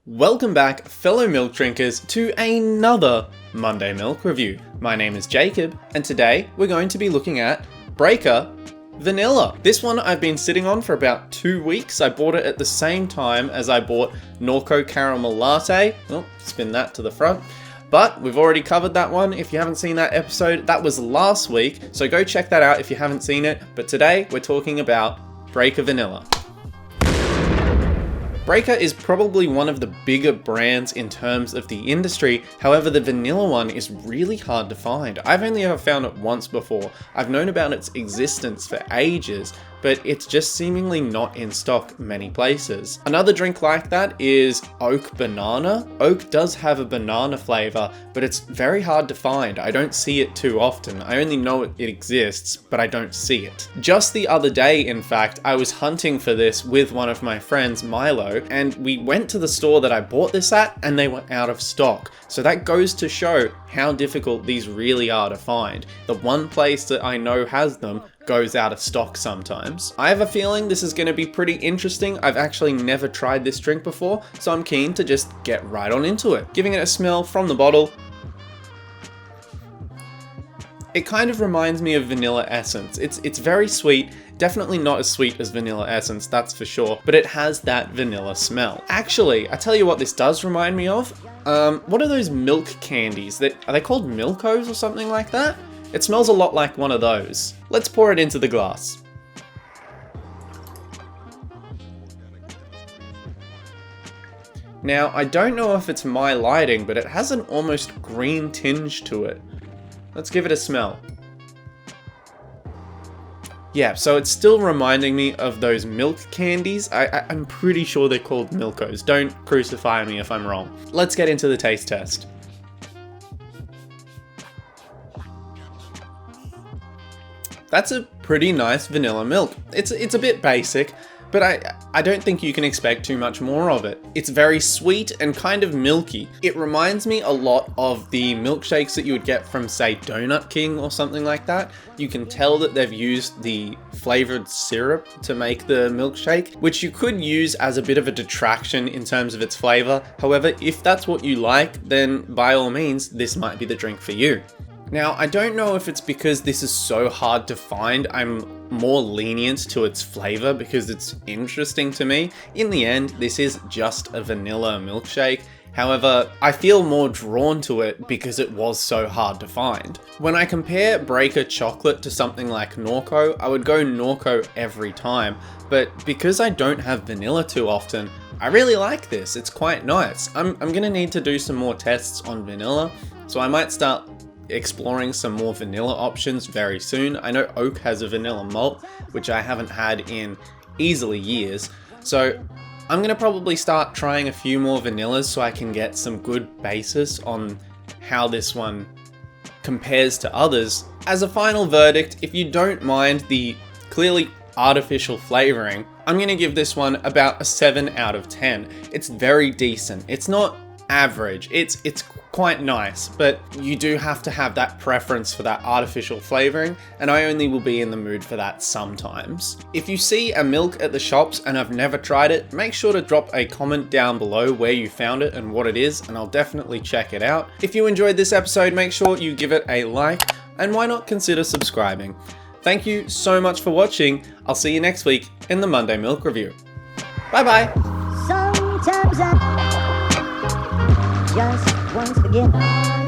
Welcome back, fellow milk drinkers, to another Monday Milk Review. My name is Jacob, and today we're going to be looking at Breaka Vanilla. This one I've been sitting on for about 2 weeks. I bought it at the same time as I bought Norco Caramel Latte. Oh, spin that to the front. But we've already covered that one. If you haven't seen that episode, that was last week, so go check that out if you haven't seen it. But today we're talking about Breaka Vanilla. Breaka is probably one of the bigger brands in terms of the industry, however the vanilla one is really hard to find. I've only ever found it once before. I've known about its existence for ages, but it's just seemingly not in stock many places. Another drink like that is Oak Banana. Oak does have a banana flavor, but it's very hard to find. I don't see it too often. I only know it exists, but I don't see it. Just the other day, in fact, I was hunting for this with one of my friends, Milo, and we went to the store that I bought this at, and they were out of stock. So that goes to show how difficult these really are to find. The one place that I know has them goes out of stock sometimes. I have a feeling this is going to be pretty interesting. I've actually never tried this drink before, so I'm keen to just get right on into it. Giving it a smell from the bottle. It kind of reminds me of vanilla essence. It's very sweet, definitely not as sweet as vanilla essence, that's for sure, but it has that vanilla smell. Actually, I tell you what this does remind me of. What are those milk candies? Are they called Milkos or something like that? It smells a lot like one of those. Let's pour it into the glass. Now, I don't know if it's my lighting, but it has an almost green tinge to it. Let's give it a smell. Yeah, so it's still reminding me of those milk candies. I'm pretty sure they're called Milkos. Don't crucify me if I'm wrong. Let's get into the taste test. That's a pretty nice vanilla milk. It's a bit basic, but I don't think you can expect too much more of it. It's very sweet and kind of milky. It reminds me a lot of the milkshakes that you would get from, say, Donut King or something like that. You can tell that they've used the flavored syrup to make the milkshake, which you could use as a bit of a detraction in terms of its flavor. However, if that's what you like, then by all means, this might be the drink for you. Now, I don't know if it's because this is so hard to find, I'm more lenient to its flavor because it's interesting to me. In the end, this is just a vanilla milkshake. However, I feel more drawn to it because it was so hard to find. When I compare Breaka chocolate to something like Norco, I would go Norco every time. But because I don't have vanilla too often, I really like this. It's quite nice. I'm gonna need to do some more tests on vanilla, so I might start exploring some more vanilla options very soon. I know Oak has a vanilla malt, which I haven't had in easily years, so I'm gonna probably start trying a few more vanillas so I can get some good basis on how this one compares to others. As a final verdict, if you don't mind the clearly artificial flavoring, I'm gonna give this one about a 7 out of 10. It's very decent. It's not average. It's quite nice, but you do have to have that preference for that artificial flavoring, and I only will be in the mood for that sometimes. If you see a milk at the shops and I've never tried it, make sure to drop a comment down below where you found it and what it is, and I'll definitely check it out. If you enjoyed this episode, make sure you give it a like, and why not consider subscribing. Thank you so much for watching. I'll see you next week in the Monday Milk Review. Bye bye. Sometimes I just want to forget.